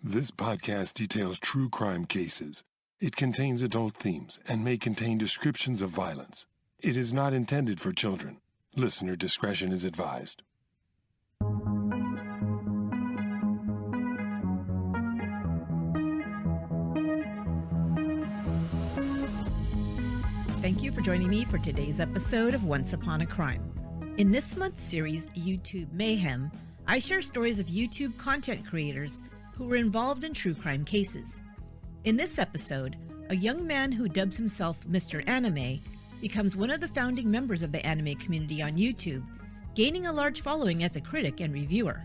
This podcast details true crime cases. It contains adult themes and may contain descriptions of violence. It is not intended for children. Listener discretion is advised. Thank you for joining me for today's episode of Once Upon a Crime. In this month's series, YouTube Mayhem, I share stories of YouTube content creators who were involved in true crime cases. In this episode, a young man who dubs himself Mr. Anime becomes one of the founding members of the anime community on YouTube, gaining a large following as a critic and reviewer.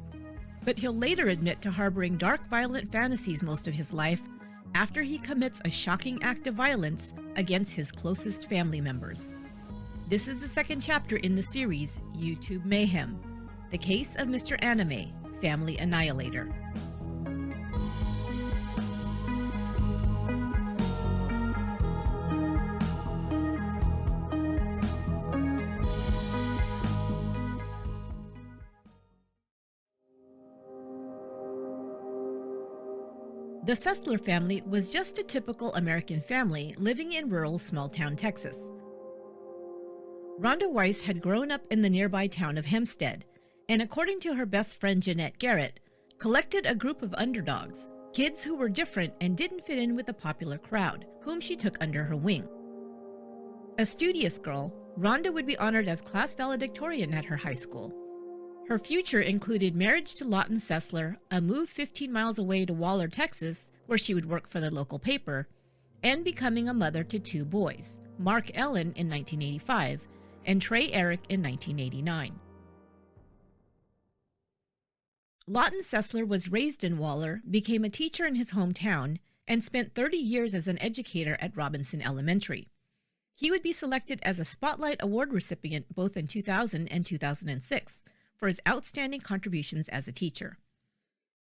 But he'll later admit to harboring dark, violent fantasies most of his life after he commits a shocking act of violence against his closest family members. This is the second chapter in the series, YouTube Mayhem, the case of Mr. Anime, Family Annihilator. The Sessler family was just a typical American family living in rural small-town Texas. Rhonda Weiss had grown up in the nearby town of Hempstead, and according to her best friend Jeannette, Garrett, collected a group of underdogs, kids who were different and didn't fit in with the popular crowd, whom she took under her wing. A studious girl, Rhonda would be honored as class valedictorian at her high school. Her future included marriage to Lawton Sessler, a move 15 miles away to Waller, Texas, where she would work for the local paper, and becoming a mother to two boys, Mark Ellen in 1985 and Trey Eric in 1989. Lawton Sessler was raised in Waller, became a teacher in his hometown, and spent 30 years as an educator at Robinson Elementary. He would be selected as a Spotlight Award recipient both in 2000 and 2006 for his outstanding contributions as a teacher.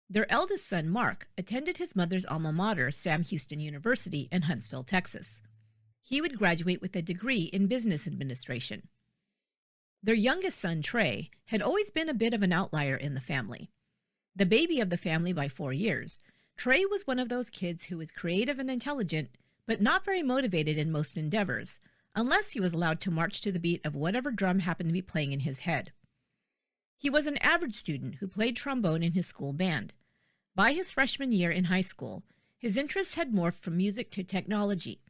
Their eldest son, Mark, attended his mother's alma mater, Sam Houston University in Huntsville, Texas. He would graduate with a degree in business administration. Their youngest son, Trey, had always been a bit of an outlier in the family. The baby of the family by 4 years, Trey was one of those kids who was creative and intelligent, but not very motivated in most endeavors, unless he was allowed to march to the beat of whatever drum happened to be playing in his head. He was an average student who played trombone in his school band. By his freshman year in high school, his interests had morphed from music to technology,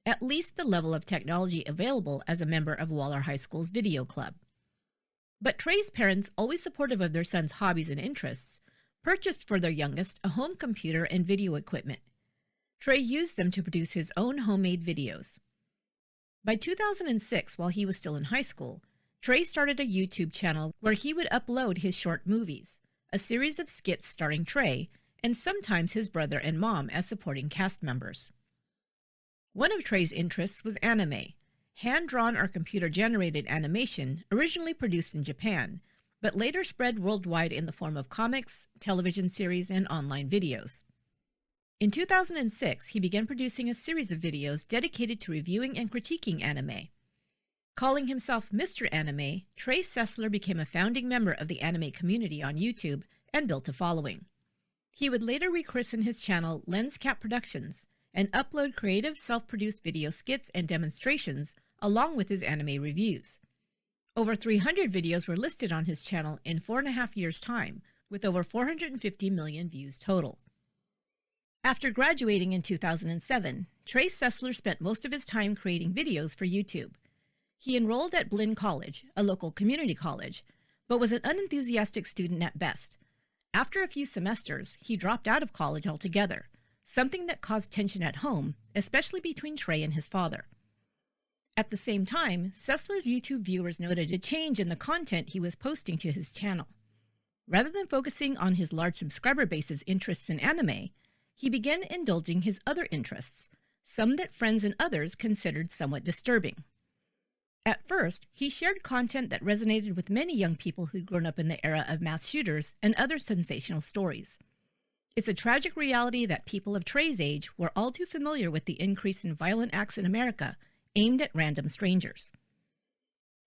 at least the level of technology available as a member of Waller High School's video club. But Trey's parents, always supportive of their son's hobbies and interests, purchased for their youngest a home computer and video equipment. Trey used them to produce his own homemade videos. By 2006, while he was still in high school, Trey started a YouTube channel where he would upload his short movies, a series of skits starring Trey, and sometimes his brother and mom as supporting cast members. One of Trey's interests was anime, hand-drawn or computer-generated animation originally produced in Japan, but later spread worldwide in the form of comics, television series, and online videos. In 2006, he began producing a series of videos dedicated to reviewing and critiquing anime. Calling himself Mr. Anime, Trey Sessler became a founding member of the anime community on YouTube and built a following. He would later rechristen his channel Lens Cap Productions and upload creative self-produced video skits and demonstrations along with his anime reviews. Over 300 videos were listed on his channel in 4.5 years' time, with over 450 million views total. After graduating in 2007, Trey Sessler spent most of his time creating videos for YouTube. He enrolled at Blinn College, a local community college, but was an unenthusiastic student at best. After a few semesters, he dropped out of college altogether, something that caused tension at home, especially between Trey and his father. At the same time, Sessler's YouTube viewers noted a change in the content he was posting to his channel. Rather than focusing on his large subscriber base's interests in anime, he began indulging his other interests, some that friends and others considered somewhat disturbing. At first, he shared content that resonated with many young people who'd grown up in the era of mass shooters and other sensational stories. It's a tragic reality that people of Trey's age were all too familiar with the increase in violent acts in America aimed at random strangers.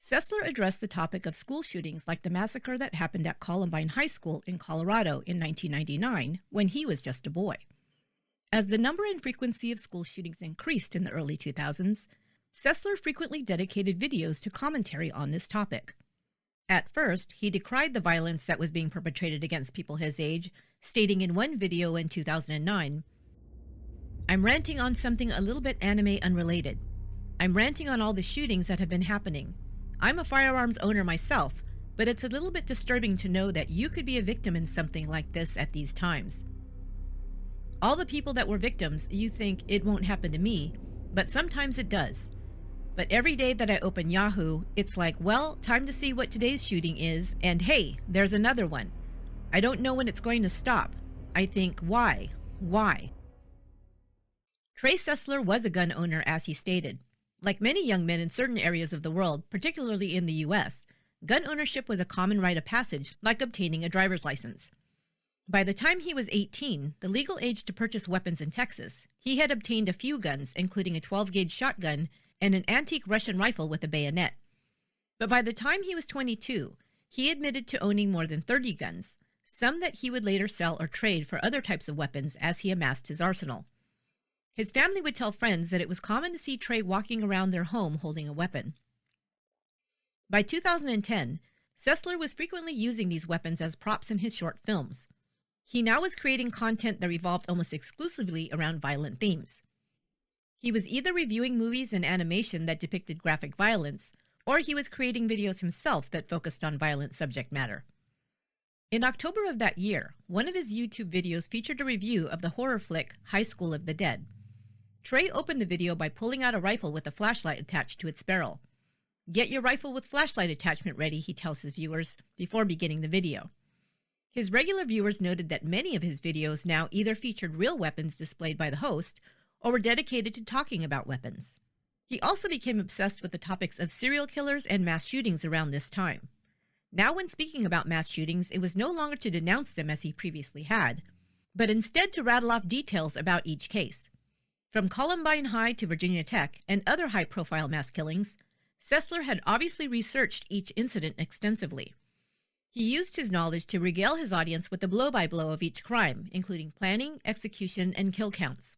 Sessler addressed the topic of school shootings like the massacre that happened at Columbine High School in Colorado in 1999 when he was just a boy. As the number and frequency of school shootings increased in the early 2000s, Sessler frequently dedicated videos to commentary on this topic. At first, he decried the violence that was being perpetrated against people his age, stating in one video in 2009, "I'm ranting on something a little bit anime unrelated. I'm ranting on all the shootings that have been happening. I'm a firearms owner myself, but it's a little bit disturbing to know that you could be a victim in something like this at these times. All the people that were victims, you think it won't happen to me, but sometimes it does. But every day that I open Yahoo, it's like, well, time to see what today's shooting is, and hey, there's another one. I don't know when it's going to stop. I think, why? Why?" Trey Sessler was a gun owner, as he stated. Like many young men in certain areas of the world, particularly in the U.S., gun ownership was a common rite of passage, like obtaining a driver's license. By the time he was 18, the legal age to purchase weapons in Texas, he had obtained a few guns, including a 12-gauge shotgun and an antique Russian rifle with a bayonet. But by the time he was 22, he admitted to owning more than 30 guns, some that he would later sell or trade for other types of weapons as he amassed his arsenal. His family would tell friends that it was common to see Trey walking around their home holding a weapon. By 2010, Sessler was frequently using these weapons as props in his short films. He now was creating content that revolved almost exclusively around violent themes. He was either reviewing movies and animation that depicted graphic violence, or he was creating videos himself that focused on violent subject matter. In October of that year, one of his YouTube videos featured a review of the horror flick High School of the Dead. Trey opened the video by pulling out a rifle with a flashlight attached to its barrel. "Get your rifle with flashlight attachment ready," he tells his viewers before beginning the video. His regular viewers noted that many of his videos now either featured real weapons displayed by the host or were dedicated to talking about weapons. He also became obsessed with the topics of serial killers and mass shootings around this time. Now, when speaking about mass shootings, it was no longer to denounce them as he previously had, but instead to rattle off details about each case. From Columbine High to Virginia Tech and other high-profile mass killings, Sessler had obviously researched each incident extensively. He used his knowledge to regale his audience with the blow-by-blow of each crime, including planning, execution, and kill counts.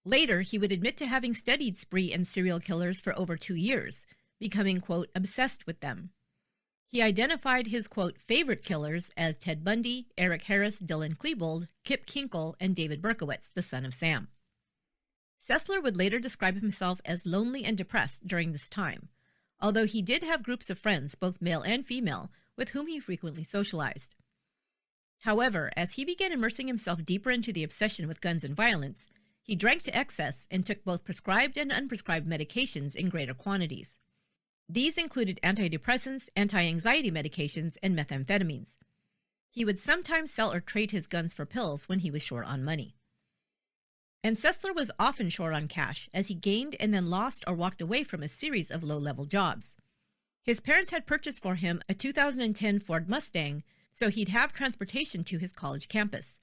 Later, he would admit to having studied spree and serial killers for over 2 years, becoming, quote, obsessed with them. He identified his, quote, favorite killers as Ted Bundy, Eric Harris, Dylan Klebold, Kip Kinkle, and David Berkowitz, the son of Sam. Sessler would later describe himself as lonely and depressed during this time, although he did have groups of friends, both male and female, with whom he frequently socialized. However, as he began immersing himself deeper into the obsession with guns and violence, he drank to excess and took both prescribed and unprescribed medications in greater quantities. These included antidepressants, anti-anxiety medications, and methamphetamines. He would sometimes sell or trade his guns for pills when he was short on money. And Sessler was often short on cash, as he gained and then lost or walked away from a series of low-level jobs. His parents had purchased for him a 2010 Ford Mustang, so he'd have transportation to his college campus.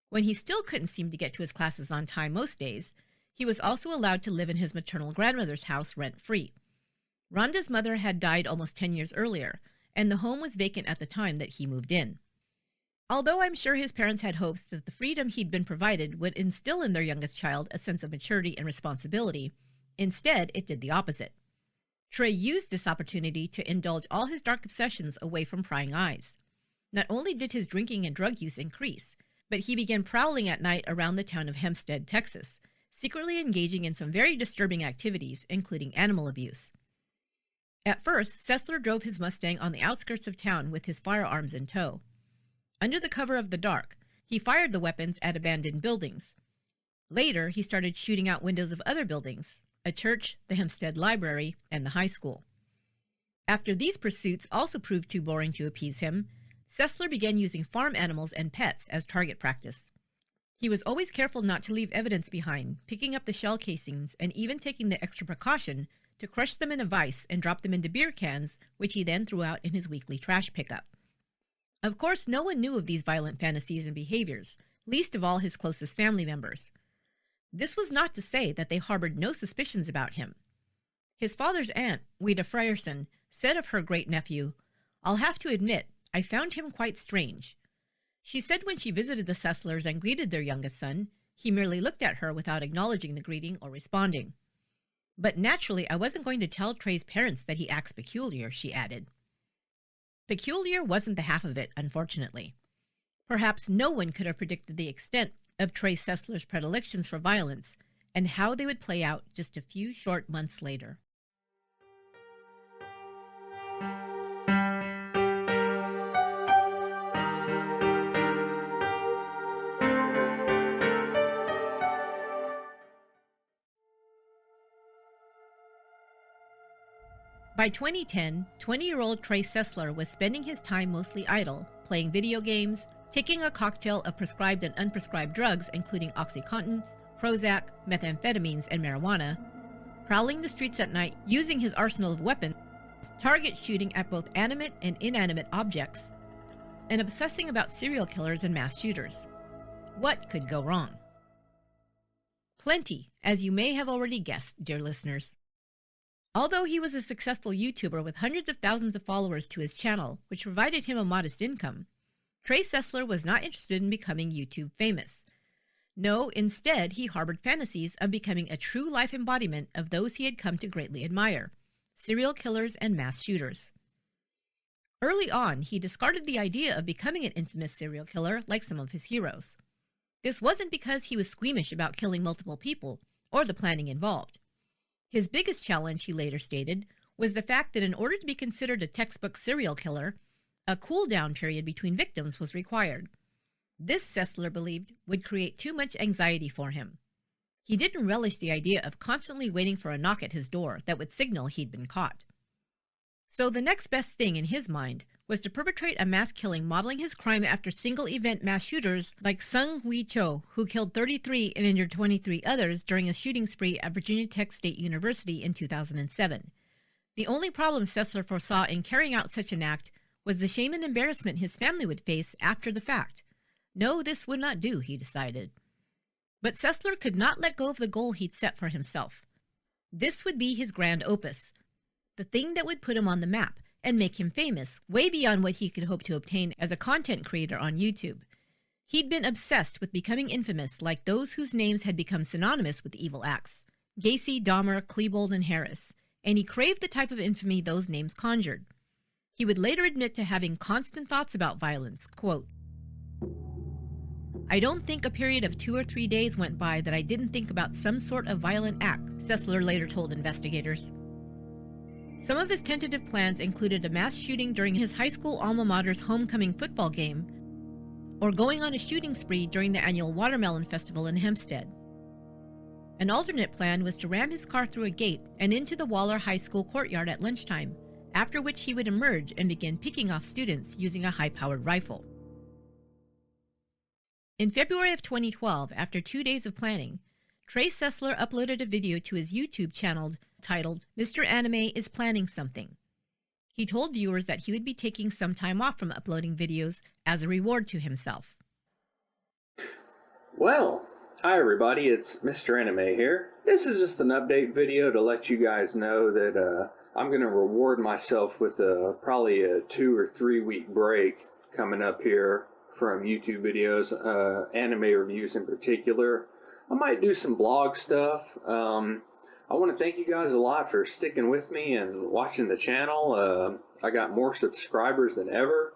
When he still couldn't seem to get to his classes on time most days, he was also allowed to live in his maternal grandmother's house rent-free. Rhonda's mother had died almost 10 years earlier, and the home was vacant at the time that he moved in. Although I'm sure his parents had hopes that the freedom he'd been provided would instill in their youngest child a sense of maturity and responsibility, instead it did the opposite. Trey used this opportunity to indulge all his dark obsessions away from prying eyes. Not only did his drinking and drug use increase, but he began prowling at night around the town of Hempstead, Texas, secretly engaging in some very disturbing activities, including animal abuse. At first, Sessler drove his Mustang on the outskirts of town with his firearms in tow. Under the cover of the dark, he fired the weapons at abandoned buildings. Later, he started shooting out windows of other buildings, a church, the Hempstead Library, and the high school. After these pursuits also proved too boring to appease him, Sessler began using farm animals and pets as target practice. He was always careful not to leave evidence behind, picking up the shell casings and even taking the extra precaution to crush them in a vise and drop them into beer cans, which he then threw out in his weekly trash pickup. Of course, no one knew of these violent fantasies and behaviors, least of all his closest family members. This was not to say that they harbored no suspicions about him. His father's aunt, Wida Frierson, said of her great-nephew, "I'll have to admit, I found him quite strange." She said when she visited the Sesslers and greeted their youngest son, he merely looked at her without acknowledging the greeting or responding. "But naturally, I wasn't going to tell Trey's parents that he acts peculiar," she added. Peculiar wasn't the half of it, unfortunately. Perhaps no one could have predicted the extent of Trey Sessler's predilections for violence and how they would play out just a few short months later. By 2010, 20-year-old Trey Sessler was spending his time mostly idle, playing video games, taking a cocktail of prescribed and unprescribed drugs including OxyContin, Prozac, methamphetamines, and marijuana, prowling the streets at night using his arsenal of weapons, target shooting at both animate and inanimate objects, and obsessing about serial killers and mass shooters. What could go wrong? Plenty, as you may have already guessed, dear listeners. Although he was a successful YouTuber with hundreds of thousands of followers to his channel, which provided him a modest income, Trey Sessler was not interested in becoming YouTube famous. No, instead, he harbored fantasies of becoming a true-life embodiment of those he had come to greatly admire, serial killers and mass shooters. Early on, he discarded the idea of becoming an infamous serial killer like some of his heroes. This wasn't because he was squeamish about killing multiple people or the planning involved. His biggest challenge, he later stated, was the fact that in order to be considered a textbook serial killer, a cool-down period between victims was required. This, Sessler believed, would create too much anxiety for him. He didn't relish the idea of constantly waiting for a knock at his door that would signal he'd been caught. So the next best thing in his mind was to perpetrate a mass killing modeling his crime after single-event mass shooters like Sung Hui Cho, who killed 33 and injured 23 others during a shooting spree at Virginia Tech State University in 2007. The only problem Sessler foresaw in carrying out such an act was the shame and embarrassment his family would face after the fact. No, this would not do, he decided. But Sessler could not let go of the goal he'd set for himself. This would be his grand opus, the thing that would put him on the map and make him famous, way beyond what he could hope to obtain as a content creator on YouTube. He'd been obsessed with becoming infamous like those whose names had become synonymous with evil acts, Gacy, Dahmer, Klebold, and Harris, and he craved the type of infamy those names conjured. He would later admit to having constant thoughts about violence, quote, "I don't think a period of 2 or 3 days went by that I didn't think about some sort of violent act," Sessler later told investigators. Some of his tentative plans included a mass shooting during his high school alma mater's homecoming football game, or going on a shooting spree during the annual Watermelon Festival in Hempstead. An alternate plan was to ram his car through a gate and into the Waller High School courtyard at lunchtime, after which he would emerge and begin picking off students using a high-powered rifle. In February of 2012, after 2 days of planning, Trey Sessler uploaded a video to his YouTube channel titled, "Mr. Anime is Planning Something." He told viewers that he would be taking some time off from uploading videos as a reward to himself. Well, hi everybody, it's Mr. Anime here. This is just an update video to let you guys know that I'm going to reward myself with probably a 2 or 3 week break coming up here from YouTube videos, anime reviews in particular. I might do some blog stuff. I want to thank you guys a lot for sticking with me and watching the channel. I got more subscribers than ever.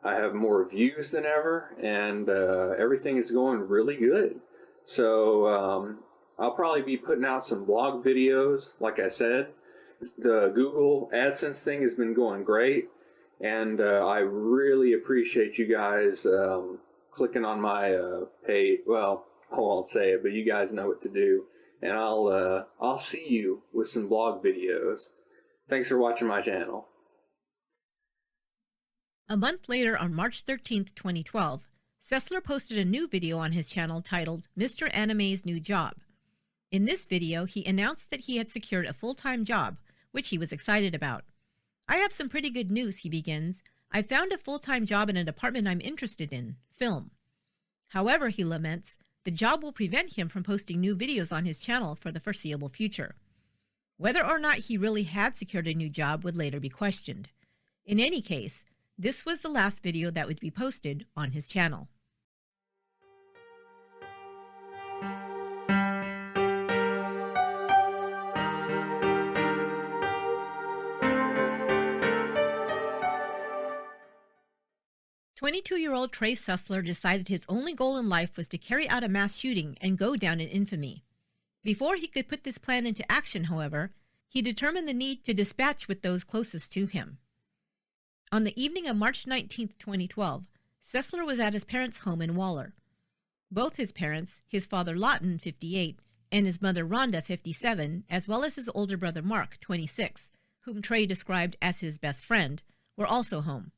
I have more views than ever, and everything is going really good. So I'll probably be putting out some blog videos, like I said. The Google AdSense thing has been going great, and I really appreciate you guys clicking on my page. Well, I won't say it, but you guys know what to do. And I'll see you with some blog videos. Thanks for watching my channel. A month later, on March 13th, 2012, Sessler posted a new video on his channel titled Mr. Anime's New Job. In this video, he announced that he had secured a full-time job, which he was excited about. "I have some pretty good news," he begins. "I found a full-time job in a department I'm interested in, film." However, he laments, the job will prevent him from posting new videos on his channel for the foreseeable future. Whether or not he really had secured a new job would later be questioned. In any case, this was the last video that would be posted on his channel. "22-year-old Trey Sessler decided his only goal in life was to carry out a mass shooting and go down in infamy. Before he could put this plan into action, however, he determined the need to dispatch with those closest to him. On the evening of March 19, 2012, Sessler was at his parents' home in Waller. Both his parents, his father Lawton, 58, and his mother Rhonda, 57, as well as his older brother Mark, 26, whom Trey described as his best friend, were also home.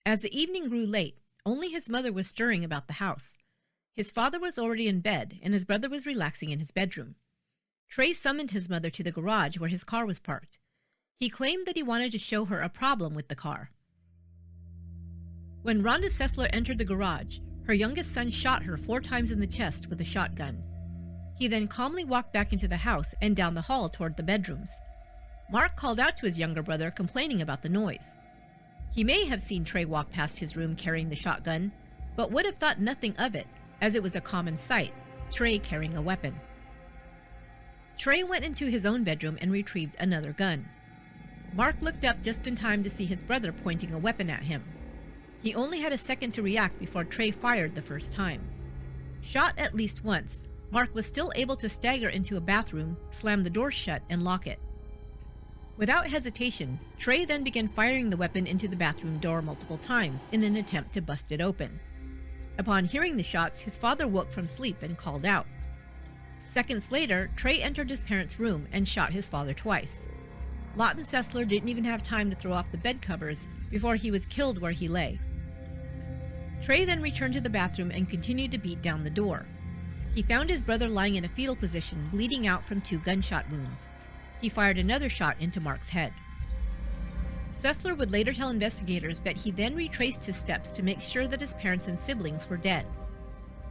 As the evening grew late, only his mother was stirring about the house. His father was already in bed, and his brother was relaxing in his bedroom. Trey summoned his mother to the garage where his car was parked. He claimed that he wanted to show her a problem with the car. When Rhonda Sessler entered the garage, her youngest son shot her 4 times in the chest with a shotgun. He then calmly walked back into the house and down the hall toward the bedrooms. Mark called out to his younger brother, complaining about the noise. He may have seen Trey walk past his room carrying the shotgun, but would have thought nothing of it, as it was a common sight, Trey carrying a weapon. Trey went into his own bedroom and retrieved another gun. Mark looked up just in time to see his brother pointing a weapon at him. He only had a second to react before Trey fired the first time. Shot at least once, Mark was still able to stagger into a bathroom, slam the door shut, and lock it. Without hesitation, Trey then began firing the weapon into the bathroom door multiple times in an attempt to bust it open. Upon hearing the shots, his father woke from sleep and called out. Seconds later, Trey entered his parents' room and shot his father twice. Lawton Sessler didn't even have time to throw off the bed covers before he was killed where he lay. Trey then returned to the bathroom and continued to beat down the door. He found his brother lying in a fetal position, bleeding out from 2 gunshot wounds. He fired another shot into Mark's head. Sessler would later tell investigators that he then retraced his steps to make sure that his parents and siblings were dead.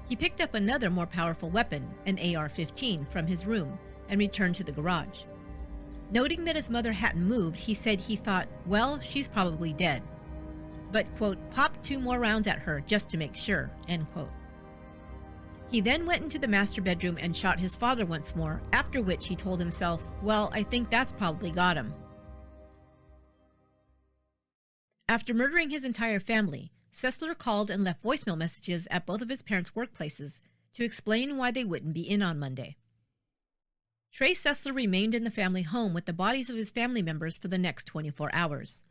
He picked up another more powerful weapon, an AR-15, from his room and returned to the garage. Noting that his mother hadn't moved, he said he thought, well, she's probably dead. But, quote, popped 2 more rounds at her just to make sure, end quote. He then went into the master bedroom and shot his father once more, after which he told himself, well, I think that's probably got him. After murdering his entire family, Sessler called and left voicemail messages at both of his parents' workplaces to explain why they wouldn't be in on Monday. Trey Sessler remained in the family home with the bodies of his family members for the next 24 hours.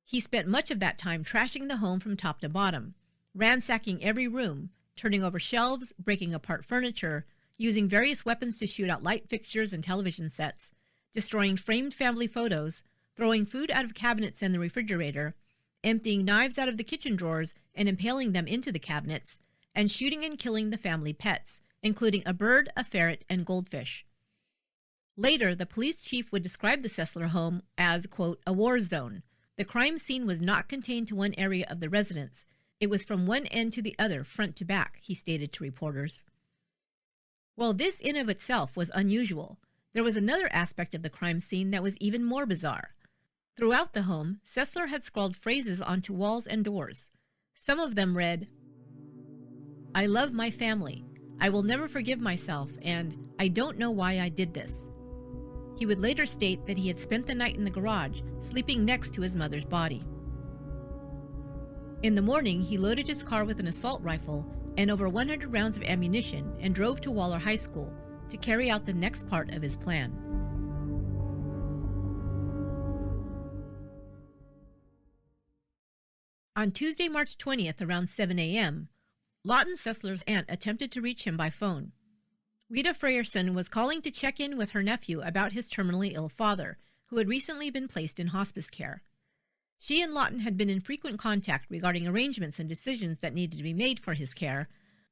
He spent much of that time trashing the home from top to bottom, ransacking every room, turning over shelves, breaking apart furniture, using various weapons to shoot out light fixtures and television sets, destroying framed family photos, throwing food out of cabinets and the refrigerator, emptying knives out of the kitchen drawers and impaling them into the cabinets, and shooting and killing the family pets, including a bird, a ferret, and goldfish. Later, the police chief would describe the Sessler home as, quote, a war zone. The crime scene was not contained to one area of the residence. It was from one end to the other, front to back, he stated to reporters. While this in of itself was unusual, there was another aspect of the crime scene that was even more bizarre. Throughout the home, Sessler had scrawled phrases onto walls and doors. Some of them read, I love my family. I will never forgive myself, and I don't know why I did this. He would later state that he had spent the night in the garage, sleeping next to his mother's body. In the morning, he loaded his car with an assault rifle and over 100 rounds of ammunition and drove to Waller High School to carry out the next part of his plan. On Tuesday, March 20th, around 7 a.m., Lawton Sessler's aunt attempted to reach him by phone. Rita Freyerson was calling to check in with her nephew about his terminally ill father, who had recently been placed in hospice care. She and Lawton had been in frequent contact regarding arrangements and decisions that needed to be made for his care,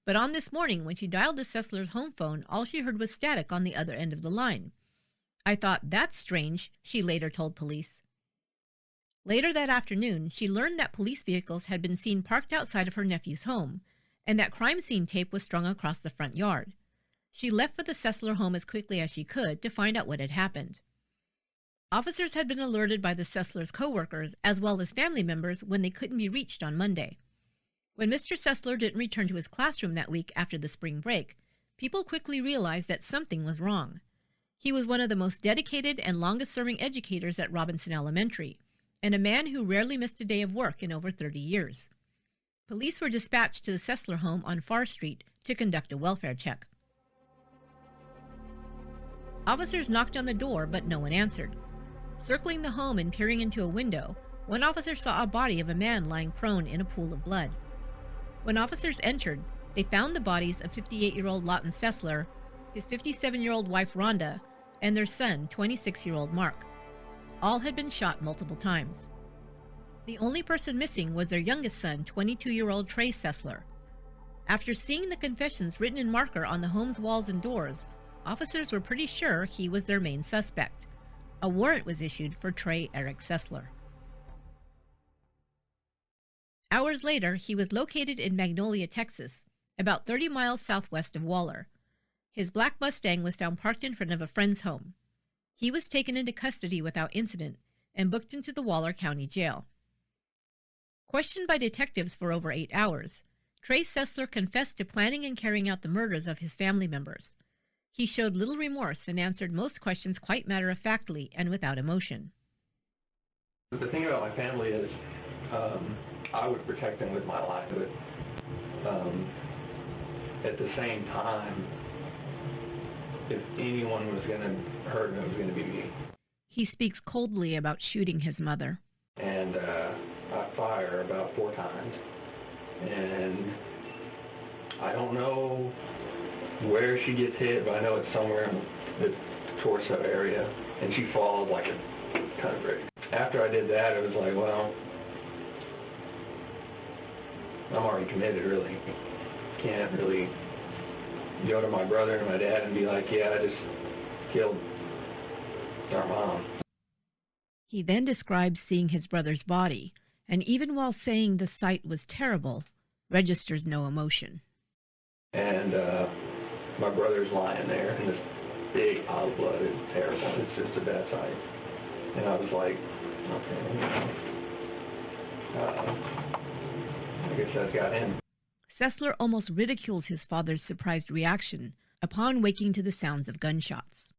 but on this morning when she dialed the Sessler's home phone, all she heard was static on the other end of the line. I thought, that's strange, she later told police. Later that afternoon, she learned that police vehicles had been seen parked outside of her nephew's home, and that crime scene tape was strung across the front yard. She left for the Sessler home as quickly as she could to find out what had happened. Officers had been alerted by the Sesslers' co-workers as well as family members when they couldn't be reached on Monday. When Mr. Sessler didn't return to his classroom that week after the spring break, people quickly realized that something was wrong. He was one of the most dedicated and longest-serving educators at Robinson Elementary, and a man who rarely missed a day of work in over 30 years. Police were dispatched to the Sessler home on Farr Street to conduct a welfare check. Officers knocked on the door, but no one answered. Circling the home and peering into a window, one officer saw a body of a man lying prone in a pool of blood. When officers entered, they found the bodies of 58-year-old Lawton Sessler, his 57-year-old wife Rhonda, and their son, 26-year-old Mark. All had been shot multiple times. The only person missing was their youngest son, 22-year-old Trey Sessler. After seeing the confessions written in marker on the home's walls and doors, officers were pretty sure he was their main suspect. A warrant was issued for Trey Eric Sessler. Hours later, he was located in Magnolia, Texas, about 30 miles southwest of Waller. His black Mustang was found parked in front of a friend's home. He was taken into custody without incident and booked into the Waller County Jail. Questioned by detectives for over 8 hours, Trey Sessler confessed to planning and carrying out the murders of his family members. He showed little remorse and answered most questions quite matter-of-factly and without emotion. The thing about my family is I would protect them with my life. At the same time, if anyone was going to hurt him, it was going to be me. He speaks coldly about shooting his mother. And I fire about 4 times. And I don't know where she gets hit, but I know it's somewhere in the torso area. And she falls like a ton of bricks. After I did that, it was like, well, I'm already committed, really. Can't really go to my brother and my dad and be like, yeah, I just killed our mom. He then describes seeing his brother's body, and even while saying the sight was terrible, registers no emotion. And my brother's lying there in this big pile of blood. It's terrible. It's just a bad sight. And I was like, okay, I guess that's got him. Sessler almost ridicules his father's surprised reaction upon waking to the sounds of gunshots.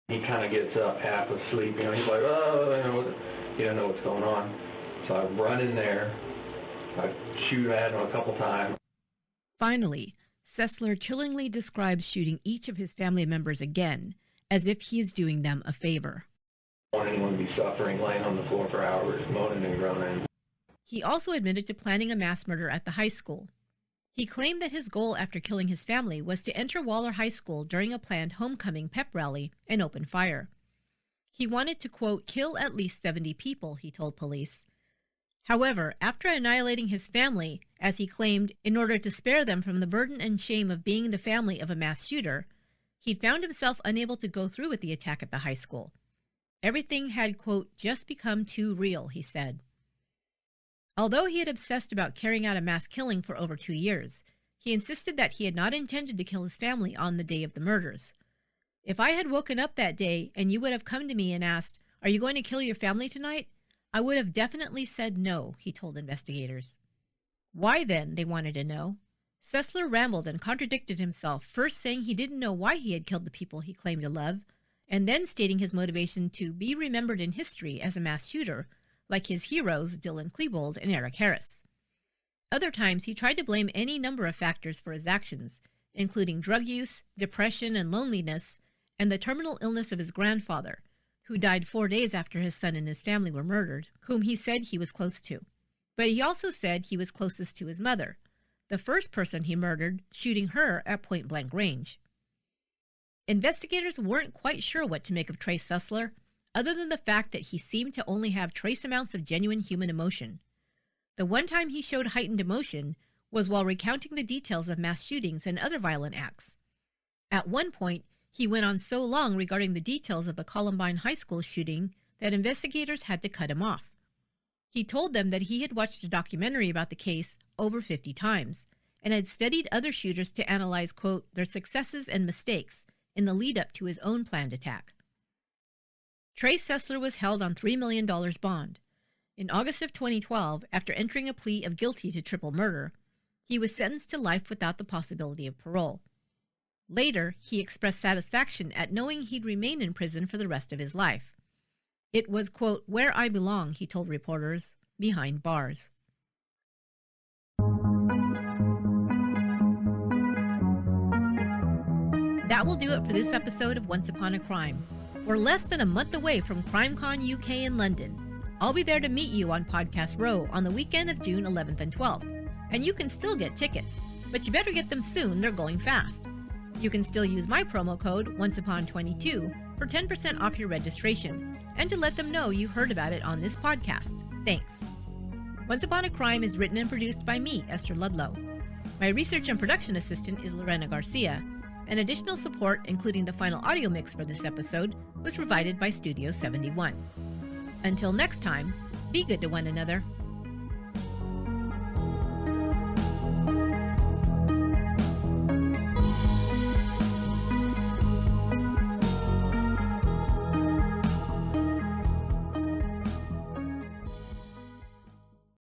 He kind of gets up half asleep, he's like, oh, he doesn't know what's going on. So I run in there, I shoot at him a couple times. Finally, Sessler chillingly describes shooting each of his family members again, as if he is doing them a favor. I don't want anyone to be suffering, laying on the floor for hours, moaning and groaning. He also admitted to planning a mass murder at the high school. He claimed that his goal after killing his family was to enter Waller High School during a planned homecoming pep rally and open fire. He wanted to, quote, kill at least 70 people, he told police. However, after annihilating his family, as he claimed, in order to spare them from the burden and shame of being the family of a mass shooter, he'd found himself unable to go through with the attack at the high school. Everything had, quote, just become too real, he said. Although he had obsessed about carrying out a mass killing for over 2 years, he insisted that he had not intended to kill his family on the day of the murders. If I had woken up that day and you would have come to me and asked, "Are you going to kill your family tonight?" I would have definitely said no, he told investigators. Why then, they wanted to know. Sessler rambled and contradicted himself, first saying he didn't know why he had killed the people he claimed to love, and then stating his motivation to be remembered in history as a mass shooter, like his heroes Dylan Klebold and Eric Harris. Other times, he tried to blame any number of factors for his actions, including drug use, depression and loneliness, and the terminal illness of his grandfather, who died 4 days after his son and his family were murdered, whom he said he was close to. But he also said he was closest to his mother, the first person he murdered, shooting her at point-blank range. Investigators weren't quite sure what to make of Trey Sessler, other than the fact that he seemed to only have trace amounts of genuine human emotion. The one time he showed heightened emotion was while recounting the details of mass shootings and other violent acts. At one point, he went on so long regarding the details of the Columbine High School shooting that investigators had to cut him off. He told them that he had watched a documentary about the case over 50 times, and had studied other shooters to analyze, quote, their successes and mistakes in the lead-up to his own planned attack. Trey Sessler was held on $3 million bond. In August of 2012, after entering a plea of guilty to triple murder, he was sentenced to life without the possibility of parole. Later, he expressed satisfaction at knowing he'd remain in prison for the rest of his life. It was, quote, where I belong, he told reporters, behind bars. That will do it for this episode of Once Upon a Crime. We're less than a month away from CrimeCon UK in London. I'll be there to meet you on Podcast Row on the weekend of June 11th and 12th. And you can still get tickets, but you better get them soon, they're going fast. You can still use my promo code ONCEUPON22 for 10% off your registration, and to let them know you heard about it on this podcast. Thanks. Once Upon a Crime is written and produced by me, Esther Ludlow. My research and production assistant is Lorena Garcia, and additional support, including the final audio mix for this episode, was provided by Studio 71. Until next time, be good to one another.